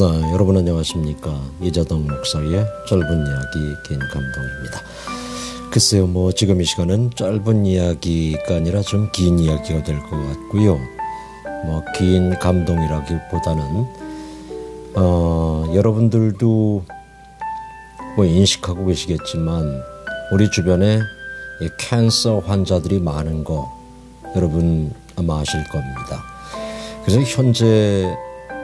여러분 안녕하십니까. 이재동 목사의 짧은 이야기 긴 감동입니다. 글쎄요, 지금 이 시간은 짧은 이야기가 아니라 좀 긴 이야기가 될 것 같고요. 긴 감동이라기보다는 여러분들도 인식하고 계시겠지만 우리 주변에 캔서 환자들이 많은 거 여러분 아마 아실 겁니다. 그래서 현재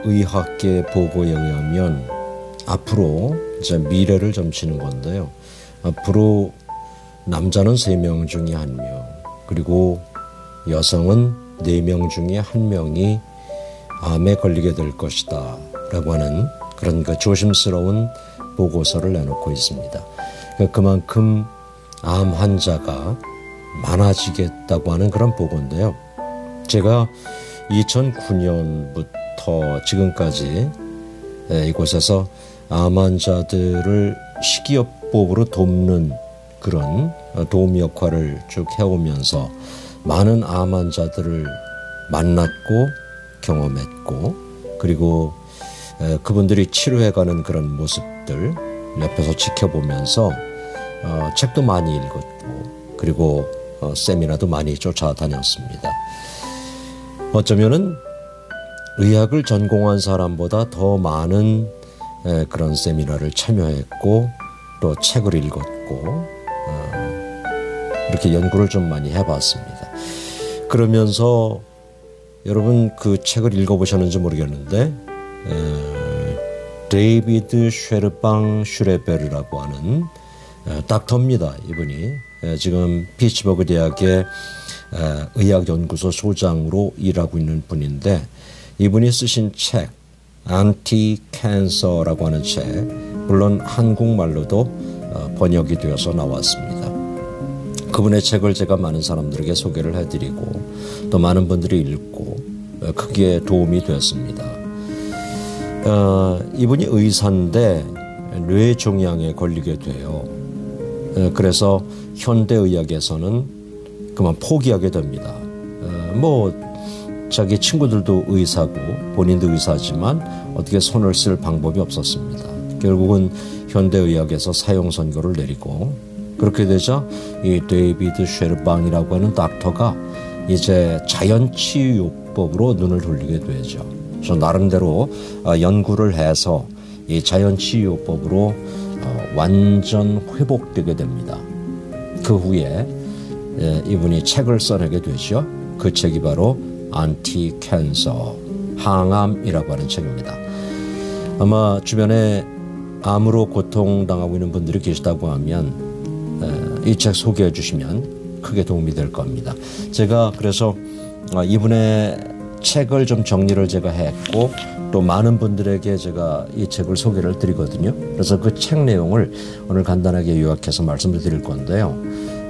의학계 보고에 의하면 앞으로 이제 미래를 점치는 건데요. 앞으로 남자는 3명 중에 1명, 그리고 여성은 4명 중에 1명이 암에 걸리게 될 것이다 라고 하는 그런 조심스러운 보고서를 내놓고 있습니다. 그만큼 암 환자가 많아지겠다고 하는 그런 보고인데요. 제가 2009년부터 지금까지 이곳에서 암 환자들을 식이요법으로 돕는 그런 도움 역할을 쭉 해오면서 많은 암 환자들을 만났고 경험했고, 그리고 그분들이 치료해가는 그런 모습들 옆에서 지켜보면서 책도 많이 읽었고, 그리고 세미나도 많이 쫓아다녔습니다. 어쩌면은 의학을 전공한 사람보다 더 많은 그런 세미나를 참여했고 또 책을 읽었고 이렇게 연구를 좀 많이 해봤습니다. 그러면서 여러분 그 책을 읽어보셨는지 모르겠는데 데이비드 쉐르방 슈레베르라고 하는 닥터입니다. 이분이 지금 피츠버그 대학의 의학연구소 소장으로 일하고 있는 분인데, 이분이 쓰신 책 안티 캔서라고 하는 책, 물론 한국말로도 번역이 되어서 나왔습니다. 그분의 책을 제가 많은 사람들에게 소개를 해드리고 또 많은 분들이 읽고 크게 도움이 됐습니다. 이분이 의사인데 뇌종양에 걸리게 돼요. 그래서 현대의학에서는 그만 포기하게 됩니다. 자기 친구들도 의사고 본인도 의사지만 어떻게 손을 쓸 방법이 없었습니다. 결국은 현대의학에서 사형 선고를 내리고, 그렇게 되자 이 데이비드 쉐르방이라고 하는 닥터가 이제 자연치유요법으로 눈을 돌리게 되죠. 그래서 나름대로 연구를 해서 이 자연치유요법으로 완전 회복되게 됩니다. 그 후에 이분이 책을 써내게 되죠. 그 책이 바로 안티 캔서, 항암이라고 하는 책입니다. 아마 주변에 암으로 고통당하고 있는 분들이 계시다고 하면 이 책 소개해 주시면 크게 도움이 될 겁니다. 제가 그래서 이분의 책을 좀 정리를 제가 했고 또 많은 분들에게 제가 이 책을 소개를 드리거든요. 그래서 그 책 내용을 오늘 간단하게 요약해서 말씀을 드릴 건데요.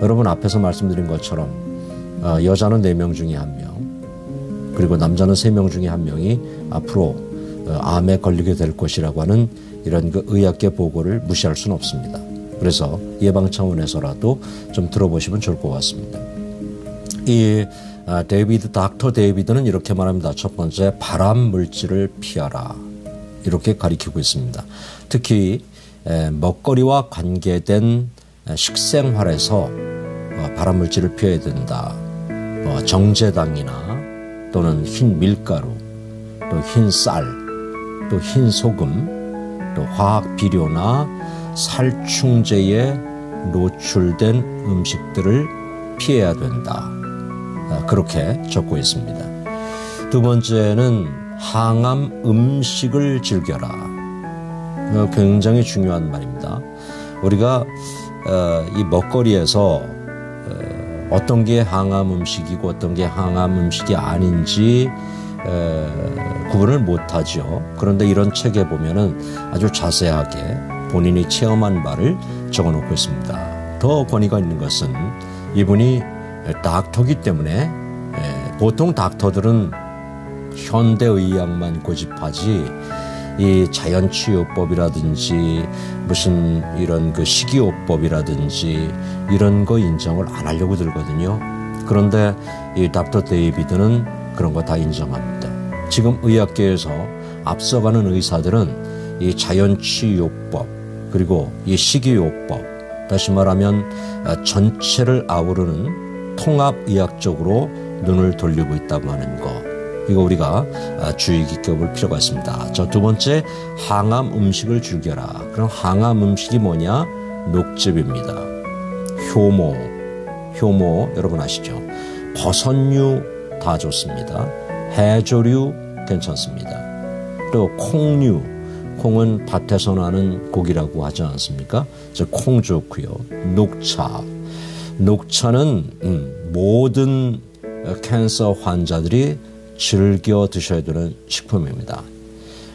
여러분 앞에서 말씀드린 것처럼 여자는 4명 중에 1명, 그리고 남자는 3명 중에 1명이 앞으로 암에 걸리게 될 것이라고 하는 이런 그 의학계 보고를 무시할 수는 없습니다. 그래서 예방 차원에서라도 좀 들어보시면 좋을 것 같습니다. 이 닥터 데이비드는 이렇게 말합니다. 첫 번째, 발암 물질을 피하라, 이렇게 가리키고 있습니다. 특히 먹거리와 관계된 식생활에서 발암 물질을 피해야 된다. 정제당이나 또는 흰 밀가루, 또 흰 쌀, 또 흰 소금, 또 화학 비료나 살충제에 노출된 음식들을 피해야 된다. 그렇게 적고 있습니다. 두 번째는 항암 음식을 즐겨라. 굉장히 중요한 말입니다. 우리가 이 먹거리에서 어떤 게 항암 음식이고 어떤 게 항암 음식이 아닌지 구분을 못하죠. 그런데 이런 책에 보면은 아주 자세하게 본인이 체험한 바를 적어놓고 있습니다. 더 권위가 있는 것은 이분이 닥터기 때문에 보통 닥터들은 현대의학만 고집하지 이 자연치유법이라든지 무슨 이런 그 식이요법이라든지 이런 거 인정을 안 하려고 들거든요. 그런데 이 닥터 데이비드는 그런 거 다 인정합니다. 지금 의학계에서 앞서가는 의사들은 이 자연치유법 그리고 이 식이요법, 다시 말하면 전체를 아우르는 통합의학적으로 눈을 돌리고 있다고 하는 거, 이거 우리가 주의 깊게 볼 필요가 있습니다. 자, 두 번째, 항암 음식을 즐겨라. 그럼 항암 음식이 뭐냐? 녹즙입니다. 효모 여러분 아시죠? 버섯류 다 좋습니다. 해조류 괜찮습니다. 또 콩은 밭에서 나는 고기라고 하지 않습니까? 콩 좋고요. 녹차는 모든 캔서 환자들이 즐겨 드셔야 되는 식품입니다.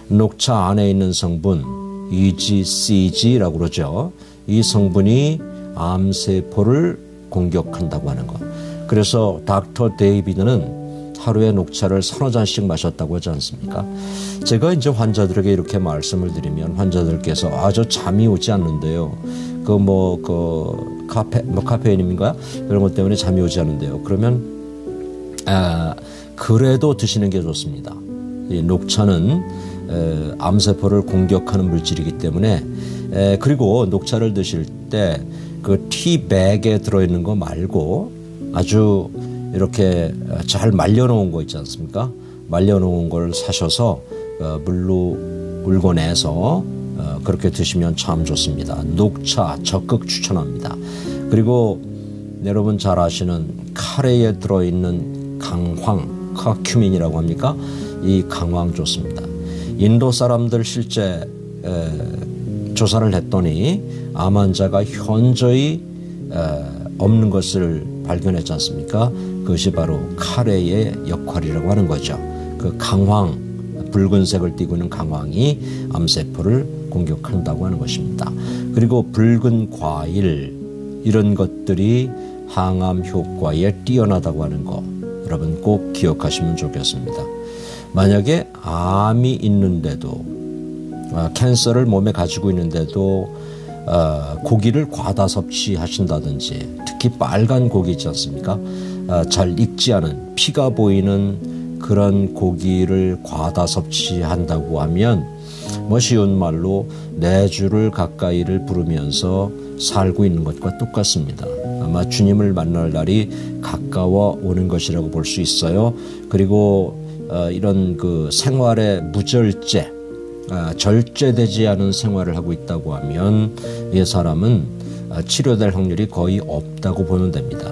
녹차 안에 있는 성분 EGCG라고 그러죠. 이 성분이 암세포를 공격한다고 하는 것. 그래서 닥터 데이비드는 하루에 녹차를 서너 잔씩 마셨다고 하지 않습니까? 제가 이제 환자들에게 이렇게 말씀을 드리면 환자들께서 저 잠이 오지 않는데요. 카페인인가? 이런 것 때문에 잠이 오지 않는데요. 그러면 그래도 드시는 게 좋습니다. 이 녹차는 암세포를 공격하는 물질이기 때문에 그리고 녹차를 드실 때 그 티백에 들어있는 거 말고 아주 이렇게 잘 말려놓은 거 있지 않습니까? 말려놓은 걸 사셔서 물로 울궈내서 그렇게 드시면 참 좋습니다. 녹차 적극 추천합니다. 그리고 여러분 잘 아시는 카레에 들어있는 강황, 커큐민이라고 합니까? 이 강황 좋습니다. 인도 사람들 실제 조사를 했더니 암 환자가 현저히 없는 것을 발견했지 않습니까? 그것이 바로 카레의 역할이라고 하는 거죠. 그 강황, 붉은색을 띠고 있는 강황이 암세포를 공격한다고 하는 것입니다. 그리고 붉은 과일, 이런 것들이 항암 효과에 뛰어나다고 하는 거 여러분 꼭 기억하시면 좋겠습니다. 만약에 암이 있는데도 캔서를 몸에 가지고 있는데도 고기를 과다 섭취하신다든지 특히 빨간 고기 있지 않습니까? 잘 익지 않은 피가 보이는 그런 고기를 과다 섭취한다고 하면 쉬운 말로 내주를 가까이를 부르면서 살고 있는 것과 똑같습니다. 아마 주님을 만날 날이 가까워 오는 것이라고 볼 수 있어요. 그리고 이런 그 생활의 무절제, 절제되지 않은 생활을 하고 있다고 하면 이 사람은 치료될 확률이 거의 없다고 보면 됩니다.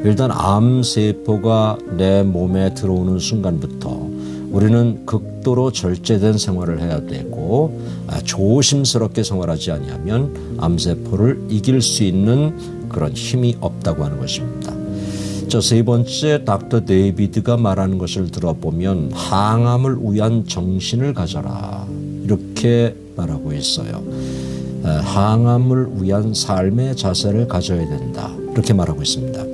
일단 암세포가 내 몸에 들어오는 순간부터 우리는 극도로 절제된 생활을 해야 되고 조심스럽게 생활하지 아니하면 암세포를 이길 수 있는 그런 힘이 없다고 하는 것입니다. 세 번째, 닥터 데이비드가 말하는 것을 들어보면 항암을 위한 정신을 가져라 이렇게 말하고 있어요. 항암을 위한 삶의 자세를 가져야 된다 이렇게 말하고 있습니다.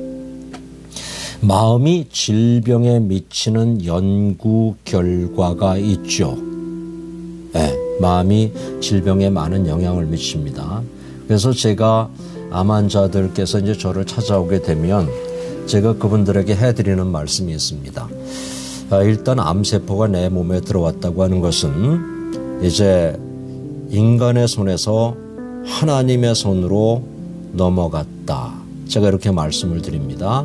마음이 질병에 미치는 연구 결과가 있죠. 마음이 질병에 많은 영향을 미칩니다. 그래서 제가 암 환자들께서 이제 저를 찾아오게 되면 제가 그분들에게 해드리는 말씀이 있습니다. 일단 암세포가 내 몸에 들어왔다고 하는 것은 이제 인간의 손에서 하나님의 손으로 넘어갔다. 제가 이렇게 말씀을 드립니다.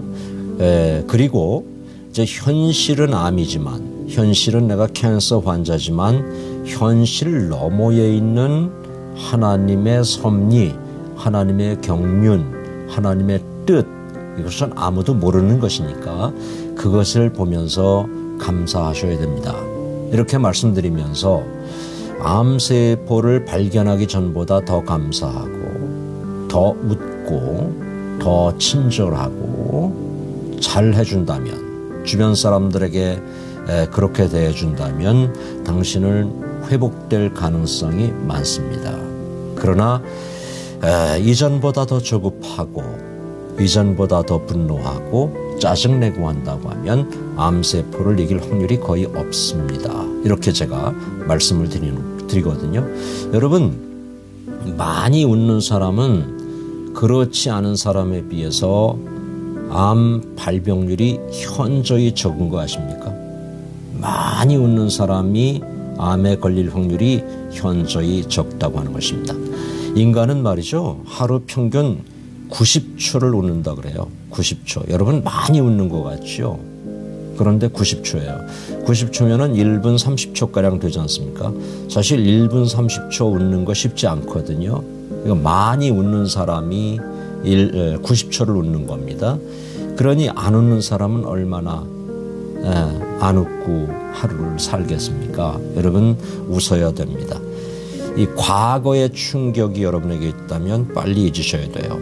그리고 이제 현실은 암이지만, 현실은 내가 캔서 환자지만 현실 너머에 있는 하나님의 섭리, 하나님의 경륜, 하나님의 뜻, 이것은 아무도 모르는 것이니까 그것을 보면서 감사하셔야 됩니다. 이렇게 말씀드리면서 암세포를 발견하기 전보다 더 감사하고 더 웃고 더 친절하고 잘 해준다면, 주변 사람들에게 그렇게 대해준다면 당신은 회복될 가능성이 많습니다. 그러나 이전보다 더 조급하고 이전보다 더 분노하고 짜증내고 한다고 하면 암세포를 이길 확률이 거의 없습니다. 이렇게 제가 말씀을 드리거든요. 여러분, 많이 웃는 사람은 그렇지 않은 사람에 비해서 암 발병률이 현저히 적은 거 아십니까? 많이 웃는 사람이 암에 걸릴 확률이 현저히 적다고 하는 것입니다. 인간은 말이죠. 하루 평균 90초를 웃는다 그래요. 90초. 여러분 많이 웃는 것 같죠? 그런데 90초예요. 90초면은 1분 30초가량 되지 않습니까? 사실 1분 30초 웃는 거 쉽지 않거든요. 그러니까 많이 웃는 사람이 90초를 웃는 겁니다. 그러니 안 웃는 사람은 얼마나 안 웃고 하루를 살겠습니까? 여러분 웃어야 됩니다. 이 과거의 충격이 여러분에게 있다면 빨리 잊으셔야 돼요.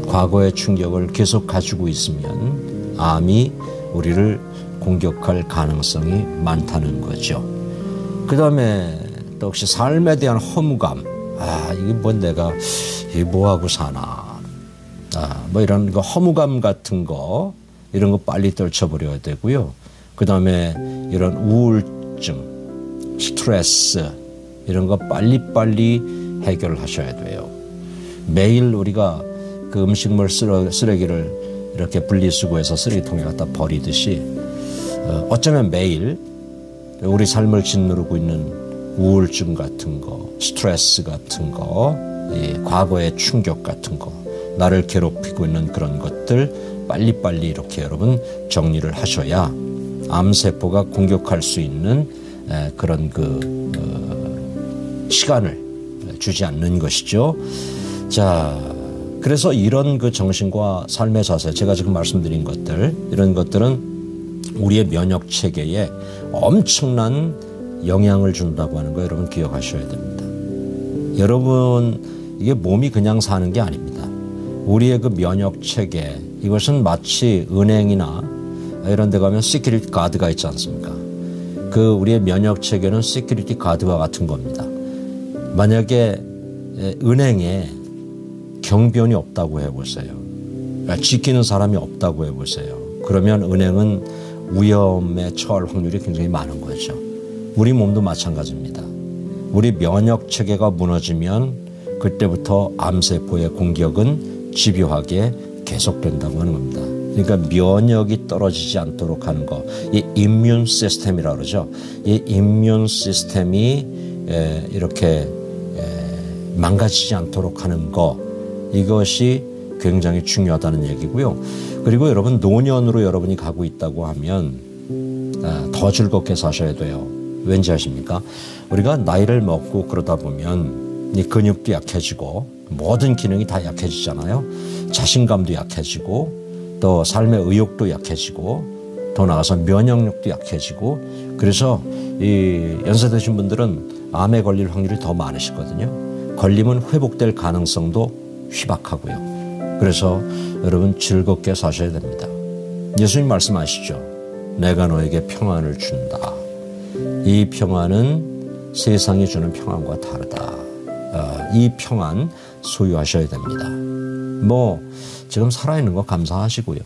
과거의 충격을 계속 가지고 있으면 암이 우리를 공격할 가능성이 많다는 거죠. 그 다음에 또 혹시 삶에 대한 허무감. 이게 뭐 내가 뭐하고 사나. 뭐 이런 거 허무감 같은 거 이런 거 빨리 떨쳐버려야 되고요. 그 다음에 이런 우울증, 스트레스 이런 거 빨리빨리 해결하셔야 돼요. 매일 우리가 그 음식물 쓰레기를 이렇게 분리수거해서 쓰레기통에 갖다 버리듯이 어쩌면 매일 우리 삶을 짓누르고 있는 우울증 같은 거, 스트레스 같은 거, 과거의 충격 같은 거, 나를 괴롭히고 있는 그런 것들 빨리빨리 이렇게 여러분 정리를 하셔야 암세포가 공격할 수 있는 그런 시간을 주지 않는 것이죠. 자, 그래서 이런 그 정신과 삶의 자세, 제가 지금 말씀드린 것들, 이런 것들은 우리의 면역 체계에 엄청난 영향을 준다고 하는 거 여러분 기억하셔야 됩니다. 여러분, 이게 몸이 그냥 사는 게 아닙니다. 우리의 그 면역 체계, 이것은 마치 은행이나 이런 데 가면 시큐리티 가드가 있지 않습니까? 그 우리의 면역 체계는 시큐리티 가드와 같은 겁니다. 만약에 은행에 경비원이 없다고 해보세요. 지키는 사람이 없다고 해보세요. 그러면 은행은 위험에 처할 확률이 굉장히 많은 거죠. 우리 몸도 마찬가지입니다. 우리 면역 체계가 무너지면 그때부터 암세포의 공격은 집요하게 계속된다고 하는 겁니다. 그러니까 면역이 떨어지지 않도록 하는 거, 이 이뮨 시스템이라고 그러죠. 이 이뮨 시스템이 이렇게 망가지지 않도록 하는 거, 이것이 굉장히 중요하다는 얘기고요. 그리고 여러분 노년으로 여러분이 가고 있다고 하면 더 즐겁게 사셔야 돼요. 왠지 아십니까? 우리가 나이를 먹고 그러다 보면 이 근육도 약해지고 모든 기능이 다 약해지잖아요. 자신감도 약해지고 또 삶의 의욕도 약해지고 더 나아가서 면역력도 약해지고 그래서 이 연세 드신 분들은 암에 걸릴 확률이 더 많으시거든요. 걸리면 회복될 가능성도 희박하고요. 그래서 여러분 즐겁게 사셔야 됩니다. 예수님 말씀하시죠. 내가 너에게 평안을 준다. 이 평안은 세상이 주는 평안과 다르다. 이 평안 소유하셔야 됩니다. 뭐 지금 살아있는 거 감사하시고요.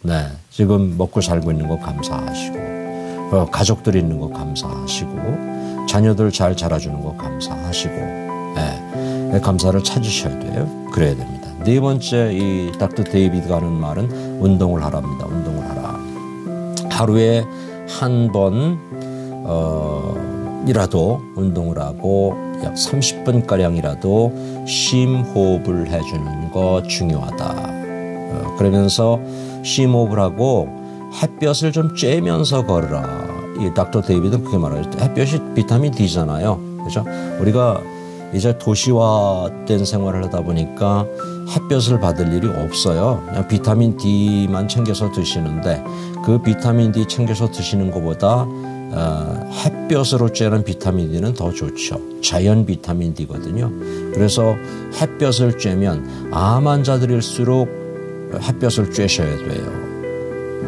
네, 지금 먹고 살고 있는 거 감사하시고 가족들이 있는 거 감사하시고 자녀들 잘 자라주는 거 감사하시고 네, 감사를 찾으셔야 돼요. 그래야 됩니다. 네 번째 이 닥터 데이비드가 하는 말은 운동을 하랍니다. 운동을 하라. 하루에 한 번이라도 운동을 하고 약 30분가량이라도 심호흡을 해주는 거 중요하다. 그러면서 심호흡을 하고 햇볕을 좀 쬐면서 걸으라. 이 닥터 데이비드는 그렇게 말하죠. 햇볕이 비타민 D잖아요. 그렇죠? 우리가 이제 도시화된 생활을 하다 보니까 햇볕을 받을 일이 없어요. 그냥 비타민 D만 챙겨서 드시는데 그 비타민 D 챙겨서 드시는 것보다 햇볕으로 쬐는 비타민 D는 더 좋죠. 자연 비타민 D거든요. 그래서 햇볕을 쬐면 암 환자들일수록 햇볕을 쬐셔야 돼요.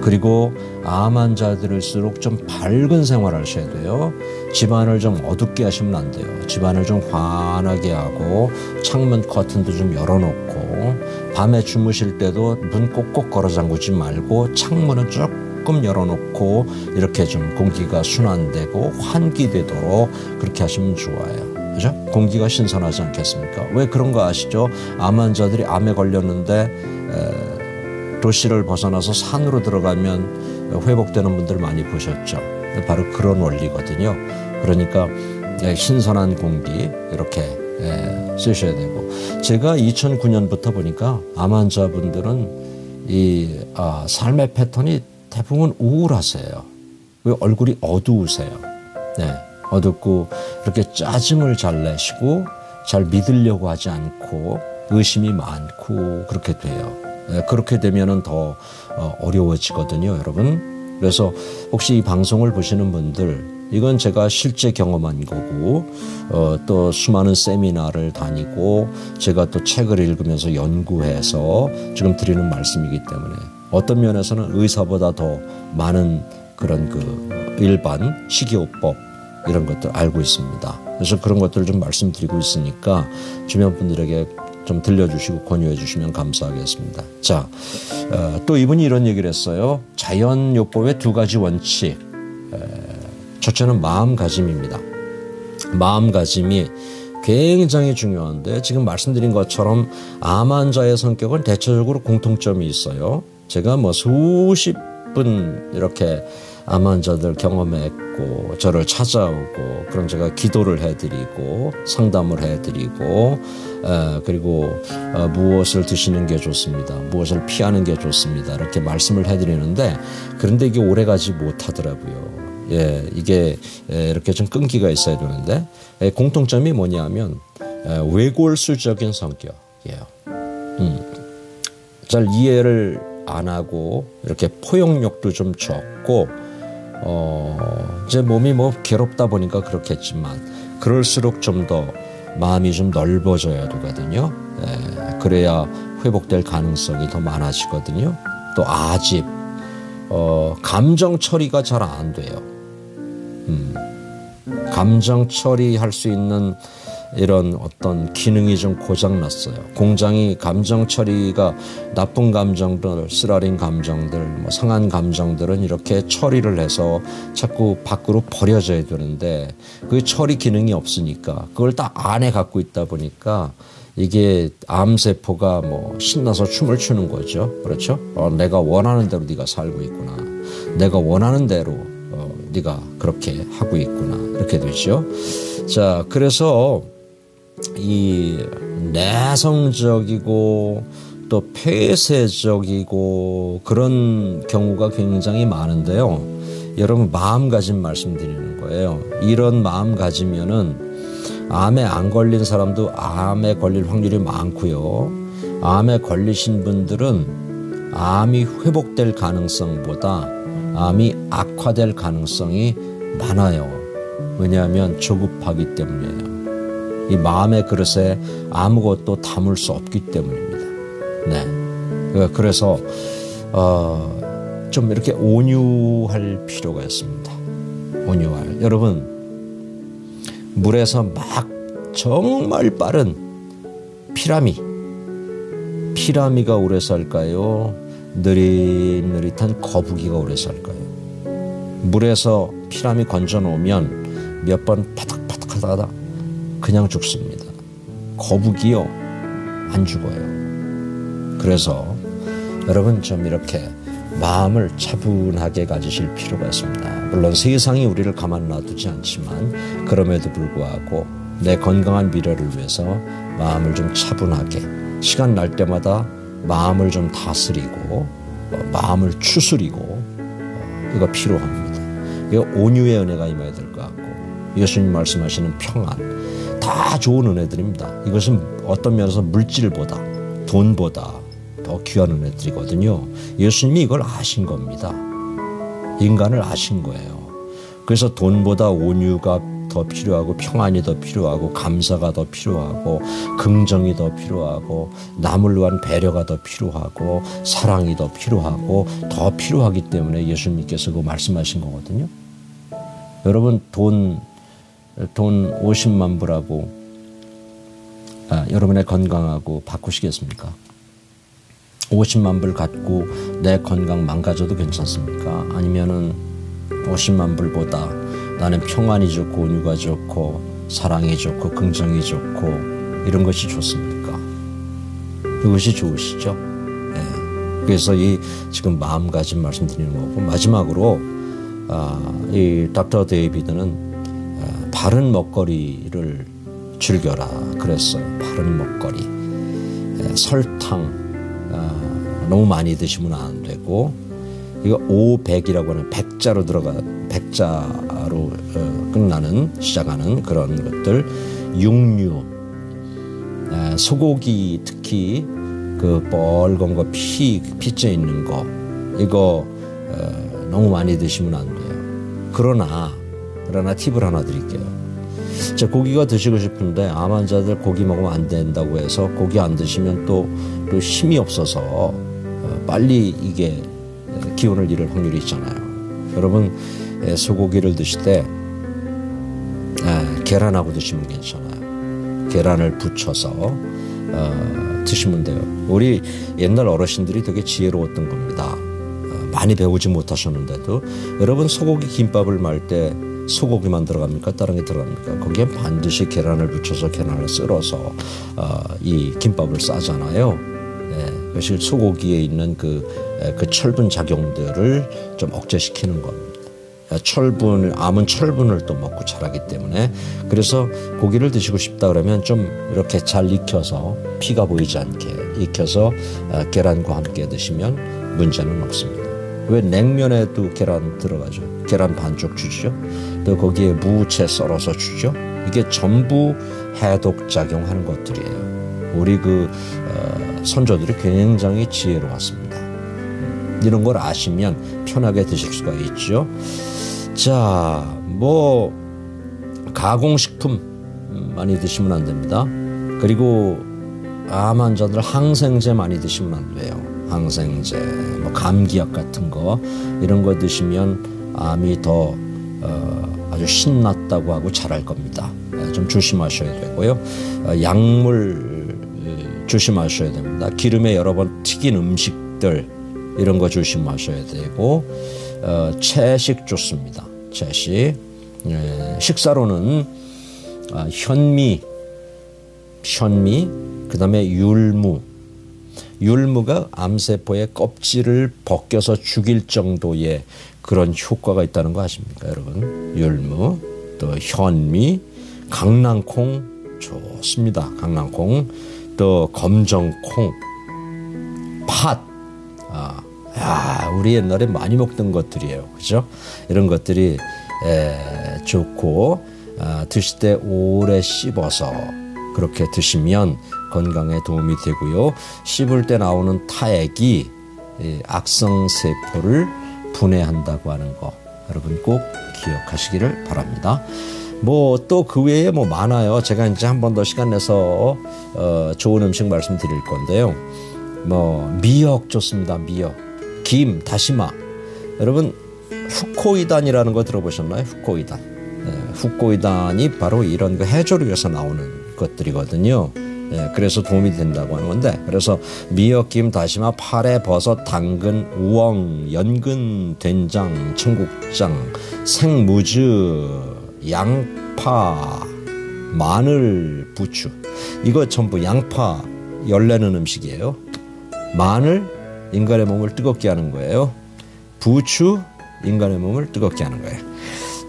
그리고 암 환자들일수록 좀 밝은 생활을 하셔야 돼요. 집안을 좀 어둡게 하시면 안 돼요. 집안을 좀 환하게 하고 창문 커튼도 좀 열어놓고 밤에 주무실 때도 문 꼭꼭 걸어 잠그지 말고 창문은 조금 열어놓고 이렇게 좀 공기가 순환되고 환기되도록 그렇게 하시면 좋아요. 그죠? 공기가 신선하지 않겠습니까? 왜 그런 거 아시죠? 암 환자들이 암에 걸렸는데 도시를 벗어나서 산으로 들어가면 회복되는 분들 많이 보셨죠. 바로 그런 원리거든요. 그러니까 신선한 공기 이렇게 쓰셔야 되고, 제가 2009년부터 보니까 암 환자분들은 이 삶의 패턴이 대부분 우울하세요. 얼굴이 어두우세요. 네, 어둡고 이렇게 짜증을 잘 내시고 잘 믿으려고 하지 않고 의심이 많고 그렇게 돼요. 네, 그렇게 되면은 더 어려워지거든요, 여러분. 그래서 혹시 이 방송을 보시는 분들, 이건 제가 실제 경험한 거고, 또 수많은 세미나를 다니고 제가 또 책을 읽으면서 연구해서 지금 드리는 말씀이기 때문에 어떤 면에서는 의사보다 더 많은 그런 그 일반 식이요법 이런 것들 알고 있습니다. 그래서 그런 것들을 좀 말씀드리고 있으니까 주변 분들에게 좀 들려주시고 권유해 주시면 감사하겠습니다. 자, 또 이분이 이런 얘기를 했어요. 자연요법의 두 가지 원칙. 첫째는 마음가짐입니다. 마음가짐이 굉장히 중요한데, 지금 말씀드린 것처럼 암 환자의 성격은 대체적으로 공통점이 있어요. 제가 뭐 수십 분 이렇게 암 환자들 경험했고 저를 찾아오고, 그럼 제가 기도를 해드리고 상담을 해드리고, 그리고 무엇을 드시는 게 좋습니다, 무엇을 피하는 게 좋습니다 이렇게 말씀을 해드리는데, 그런데 이게 오래가지 못하더라고요. 예, 이게 이렇게 좀 끈기가 있어야 되는데, 공통점이 뭐냐면 외골수적인 성격이에요. 잘 이해를 안 하고 이렇게 포용력도 좀 적고, 이제 몸이 뭐 괴롭다 보니까 그렇겠지만 그럴수록 좀 더 마음이 좀 넓어져야 되거든요. 그래야 회복될 가능성이 더 많아지거든요. 또 아집, 감정 처리가 잘 안 돼요. 감정 처리할 수 있는 이런 어떤 기능이 좀 고장났어요. 공장이 감정 처리가, 나쁜 감정들, 쓰라린 감정들, 뭐 상한 감정들은 이렇게 처리를 해서 자꾸 밖으로 버려져야 되는데, 그 처리 기능이 없으니까 그걸 다 안에 갖고 있다 보니까 이게 암세포가 뭐 신나서 춤을 추는 거죠. 그렇죠? 내가 원하는 대로 네가 살고 있구나. 내가 원하는 대로 네가 그렇게 하고 있구나. 이렇게 되죠. 자, 그래서 이 내성적이고 또 폐쇄적이고 그런 경우가 굉장히 많은데요. 여러분, 마음가짐 말씀드리는 거예요. 이런 마음가짐이면은 암에 안 걸린 사람도 암에 걸릴 확률이 많고요. 암에 걸리신 분들은 암이 회복될 가능성보다 암이 악화될 가능성이 많아요. 왜냐하면 조급하기 때문이에요. 이 마음의 그릇에 아무것도 담을 수 없기 때문입니다. 네. 그래서 좀 이렇게 온유할 필요가 있습니다. 온유할. 여러분, 물에서 막 정말 빠른 피라미가 오래 살까요? 느릿느릿한 거북이가 오래 살까요? 물에서 피라미 건져 놓으면 몇 번 파닥파닥 하다가 그냥 죽습니다. 거북이요, 안 죽어요. 그래서 여러분, 좀 이렇게 마음을 차분하게 가지실 필요가 있습니다. 물론 세상이 우리를 가만 놔두지 않지만 그럼에도 불구하고 내 건강한 미래를 위해서 마음을 좀 차분하게, 시간 날 때마다 마음을 좀 다스리고 마음을 추스리고 이거 필요합니다. 이거 온유의 은혜가 임해야 될 것 같고, 예수님 말씀하시는 평안, 다 좋은 은혜들입니다. 이것은 어떤 면에서 물질보다, 돈보다 더 귀한 은혜들이거든요. 예수님이 이걸 아신 겁니다. 인간을 아신 거예요. 그래서 돈보다 온유가 더 필요하고, 평안이 더 필요하고, 감사가 더 필요하고, 긍정이 더 필요하고, 남을 위한 배려가 더 필요하고, 사랑이 더 필요하고, 더 필요하기 때문에 예수님께서 그 말씀하신 거거든요. 여러분, 돈 50만 불하고 여러분의 건강하고 바꾸시겠습니까? 50만 불 갖고 내 건강 망가져도 괜찮습니까? 아니면은 50만 불보다 나는 평안이 좋고 온유가 좋고 사랑이 좋고 긍정이 좋고 이런 것이 좋습니까? 이것이 좋으시죠? 네. 그래서 이 지금 마음가짐 말씀드리는 거고, 마지막으로 이 닥터 데이비드는 바른 먹거리를 즐겨라 그랬어요. 바른 먹거리. 설탕 너무 많이 드시면 안 되고, 이거 500이라고 하는 백자로 끝나는 시작하는 그런 것들, 육류, 소고기, 특히 그 빨간 거 피째 있는 거, 이거 너무 많이 드시면 안 돼요. 그러나 팁을 하나 드릴게요. 자, 고기가 드시고 싶은데 암 환자들 고기 먹으면 안 된다고 해서 고기 안 드시면 또 힘이 없어서 빨리 이게 기운을 잃을 확률이 있잖아요. 여러분, 소고기를 드실 때 계란하고 드시면 괜찮아요. 계란을 부쳐서 드시면 돼요. 우리 옛날 어르신들이 되게 지혜로웠던 겁니다. 많이 배우지 못하셨는데도, 여러분 소고기 김밥을 말 때 소고기만 들어갑니까? 다른 게 들어갑니까? 거기에 반드시 계란을 붙여서 계란을 썰어서 이 김밥을 싸잖아요. 그것이 소고기에 있는 그 철분 작용들을 좀 억제시키는 겁니다. 암은 철분을 또 먹고 자라기 때문에, 그래서 고기를 드시고 싶다 그러면 좀 이렇게 잘 익혀서, 피가 보이지 않게 익혀서 계란과 함께 드시면 문제는 없습니다. 왜 냉면에도 계란 들어가죠? 계란 반쪽 주죠. 또 거기에 무채 썰어서 주죠. 이게 전부 해독작용하는 것들이에요. 우리 선조들이 굉장히 지혜로웠습니다. 이런 걸 아시면 편하게 드실 수가 있죠. 자, 가공식품 많이 드시면 안 됩니다. 그리고 암 환자들 항생제 많이 드시면 안 돼요. 항생제, 감기약 같은 거, 이런 거 드시면 암이 더 아주 신났다고 하고 잘할 겁니다. 좀 조심하셔야 되고요. 약물 조심하셔야 됩니다. 기름에 여러 번 튀긴 음식들, 이런 거 조심하셔야 되고, 채식 좋습니다. 채식. 식사로는 현미, 그 다음에 율무가 암세포의 껍질을 벗겨서 죽일 정도의 그런 효과가 있다는 거 아십니까, 여러분? 율무, 또 현미, 강낭콩 좋습니다. 강낭콩, 또 검정콩, 팥. 우리 옛날에 많이 먹던 것들이에요. 그죠? 이런 것들이 좋고, 드실 때 오래 씹어서 그렇게 드시면 건강에 도움이 되고요. 씹을 때 나오는 타액이 악성세포를 분해한다고 하는 거, 여러분 꼭 기억하시기를 바랍니다. 또 그 외에 많아요. 제가 이제 한 번 더 시간 내서 좋은 음식 말씀드릴 건데요. 미역 좋습니다. 미역, 김, 다시마. 여러분 후코이단이라는 거 들어보셨나요? 후코이단. 후코이단이 바로 이런 해조류에서 나오는 것들이거든요. 그래서 도움이 된다고 하는 건데, 그래서 미역, 김, 다시마, 파래, 버섯, 당근, 우엉, 연근, 된장, 청국장, 생무즈, 양파, 마늘, 부추. 이거 전부, 양파 열내는 음식이에요. 마늘, 인간의 몸을 뜨겁게 하는 거예요. 부추, 인간의 몸을 뜨겁게 하는 거예요.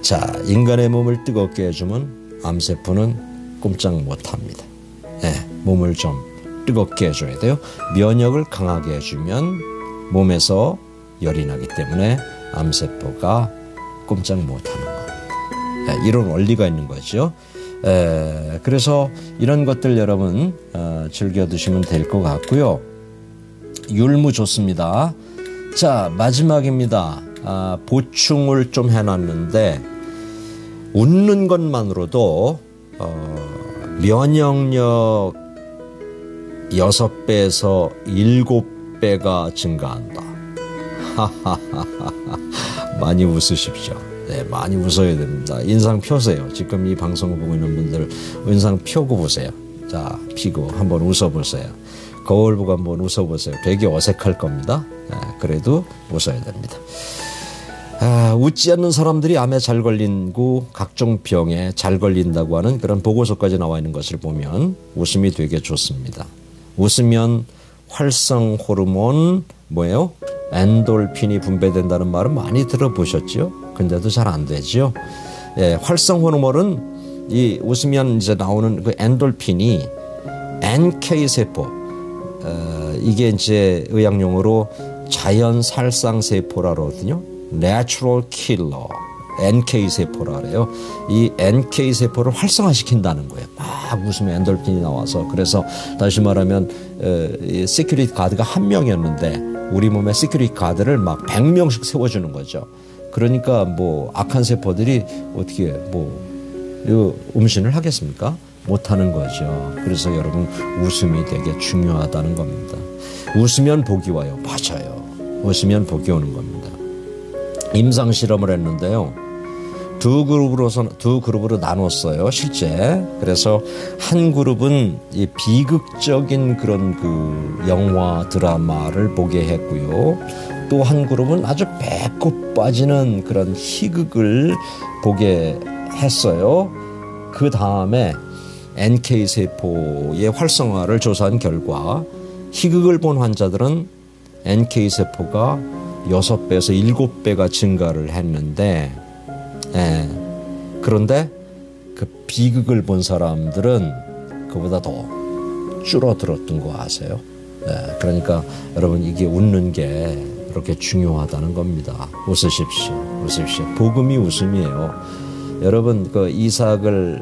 자, 인간의 몸을 뜨겁게 해주면 암세포는 꼼짝 못합니다. 몸을 좀 뜨겁게 해줘야 돼요. 면역을 강하게 해주면 몸에서 열이 나기 때문에 암세포가 꼼짝 못하는 겁니다. 이런 원리가 있는 거죠. 그래서 이런 것들 여러분 즐겨 드시면 될 것 같고요. 율무 좋습니다. 자, 마지막입니다. 보충을 좀 해놨는데, 웃는 것만으로도 면역력 6배에서 7배가 증가한다. 많이 웃으십시오. 많이 웃어야 됩니다. 인상 펴세요. 지금 이 방송을 보고 있는 분들 인상 펴고 보세요. 자, 피고 한번 웃어보세요. 거울 보고 한번 웃어보세요. 되게 어색할 겁니다. 그래도 웃어야 됩니다. 웃지 않는 사람들이 암에 잘 걸리고 각종 병에 잘 걸린다고 하는 그런 보고서까지 나와 있는 것을 보면 웃음이 되게 좋습니다. 웃으면 활성 호르몬 엔돌핀이 분배된다는 말은 많이 들어보셨죠? 근데도 잘 안 되죠. 활성 호르몬은 이 웃으면 이제 나오는 그 엔돌핀이 NK 세포, 이게 이제 의학용어로 자연 살상 세포라 그러거든요. Natural Killer, NK 세포라 그래요. 이 NK 세포를 활성화시킨다는 거예요. 막 웃으면 엔돌핀이 나와서. 그래서 다시 말하면 시큐리티 가드가 한 명이었는데 우리 몸에 시큐리티 가드를 막 100명씩 세워주는 거죠. 그러니까 뭐 악한 세포들이 어떻게 뭐 음신을 하겠습니까? 못하는 거죠. 그래서 여러분 웃음이 되게 중요하다는 겁니다. 웃으면 복이 와요. 맞아요. 웃으면 복이 오는 겁니다. 임상 실험을 했는데요. 두 그룹으로 나눴어요. 실제. 그래서 한 그룹은 이 비극적인 그런 그 영화 드라마를 보게 했고요. 또 한 그룹은 아주 배꼽 빠지는 그런 희극을 보게 했어요. 그 다음에 NK세포의 활성화를 조사한 결과 희극을 본 환자들은 NK세포가 6배에서 7배가 증가를 했는데, 그런데 그 비극을 본 사람들은 그보다 더 줄어들었던 거 아세요? 그러니까 여러분 이게 웃는 게 그렇게 중요하다는 겁니다. 웃으십시오. 웃으십시오. 복음이 웃음이에요. 여러분 그 이삭을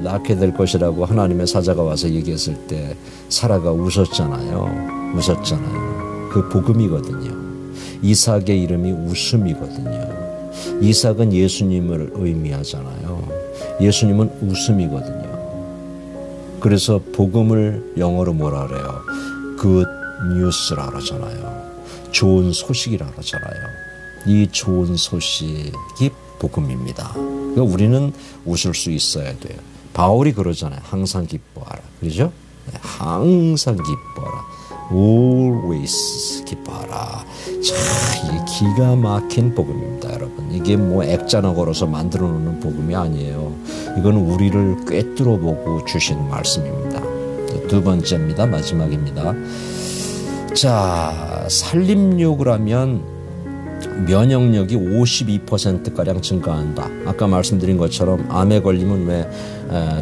낳게 될 것이라고 하나님의 사자가 와서 얘기했을 때 사라가 웃었잖아요. 웃었잖아요. 그 복음이거든요. 이삭의 이름이 웃음이거든요. 이삭은 예수님을 의미하잖아요. 예수님은 웃음이거든요. 그래서 복음을 영어로 뭐라 그래요? Good news라 그러잖아요. 좋은 소식이라 그러잖아요. 이 좋은 소식이 복음입니다. 그러니까 우리는 웃을 수 있어야 돼요. 바울이 그러잖아요. 항상 기뻐하라. 그렇죠? 항상 기뻐하라. Always 기뻐하라. 자, 이게 기가 막힌 복음입니다, 여러분. 이게 뭐 액자나 걸어서 만들어 놓는 복음이 아니에요. 이건 우리를 꿰뚫어 보고 주신 말씀입니다. 두 번째입니다. 마지막입니다. 자, 살림욕을 하면 면역력이 52%가량 증가한다. 아까 말씀드린 것처럼 암에 걸리면 왜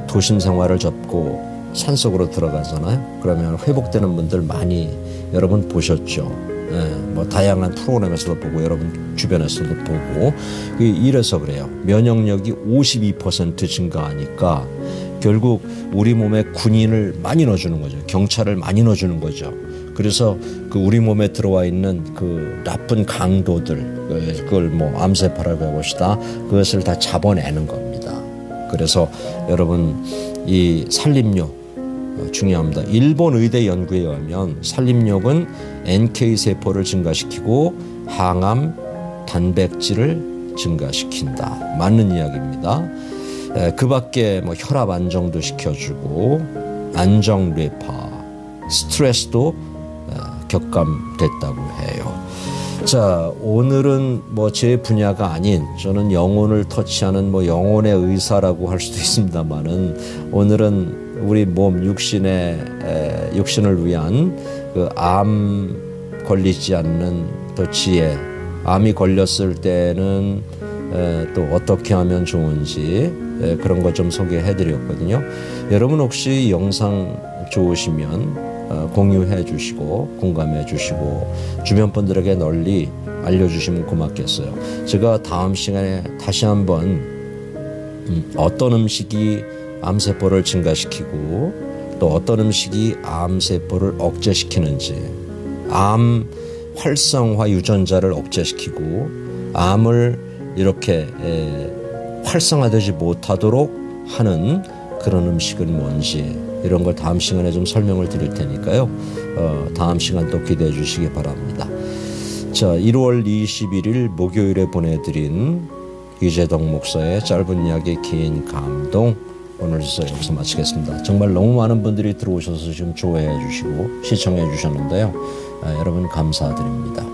도심 생활을 접고 산속으로 들어가잖아요. 그러면 회복되는 분들 많이 여러분 보셨죠. 뭐 다양한 프로그램에서도 보고 여러분 주변에서도 보고 이래서 그래요. 면역력이 52% 증가하니까 결국 우리 몸에 군인을 많이 넣어주는 거죠. 경찰을 많이 넣어주는 거죠. 그래서 그 우리 몸에 들어와 있는 그 나쁜 강도들, 그걸 뭐 암세포라고 해봅시다. 그것을 다 잡아내는 겁니다. 그래서 여러분 이 살림욕 중요합니다. 일본 의대 연구에 의하면 살림욕은 NK세포를 증가시키고 항암, 단백질을 증가시킨다. 맞는 이야기입니다. 그 밖에 뭐 혈압 안정도 시켜주고 안정뇌파, 스트레스도 격감됐다고 해요. 자, 오늘은 뭐 제 분야가 아닌 저는 영혼을 터치하는 뭐 영혼의 의사라고 할 수도 있습니다만은 오늘은 우리 몸 육신을 위한 그 암 걸리지 않는 또 지혜, 암이 걸렸을 때는 또 어떻게 하면 좋은지 그런 거 좀 소개해 드렸거든요. 여러분 혹시 영상 좋으시면 공유해 주시고 공감해 주시고 주변 분들에게 널리 알려주시면 고맙겠어요. 제가 다음 시간에 다시 한번 어떤 음식이 암세포를 증가시키고 또 어떤 음식이 암세포를 억제시키는지, 암 활성화 유전자를 억제시키고 암을 이렇게 활성화되지 못하도록 하는 그런 음식은 뭔지 이런 걸 다음 시간에 좀 설명을 드릴 테니까요. 다음 시간 또 기대해 주시기 바랍니다. 자, 1월 21일 목요일에 보내드린 이재동 목사의 짧은 이야기 긴 감동 오늘 여기서 마치겠습니다. 정말 너무 많은 분들이 들어오셔서 지금 좋아해 주시고 시청해 주셨는데요. 여러분 감사드립니다.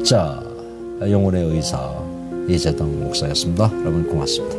자, 영혼의 의사 이재동 목사였습니다. 여러분 고맙습니다.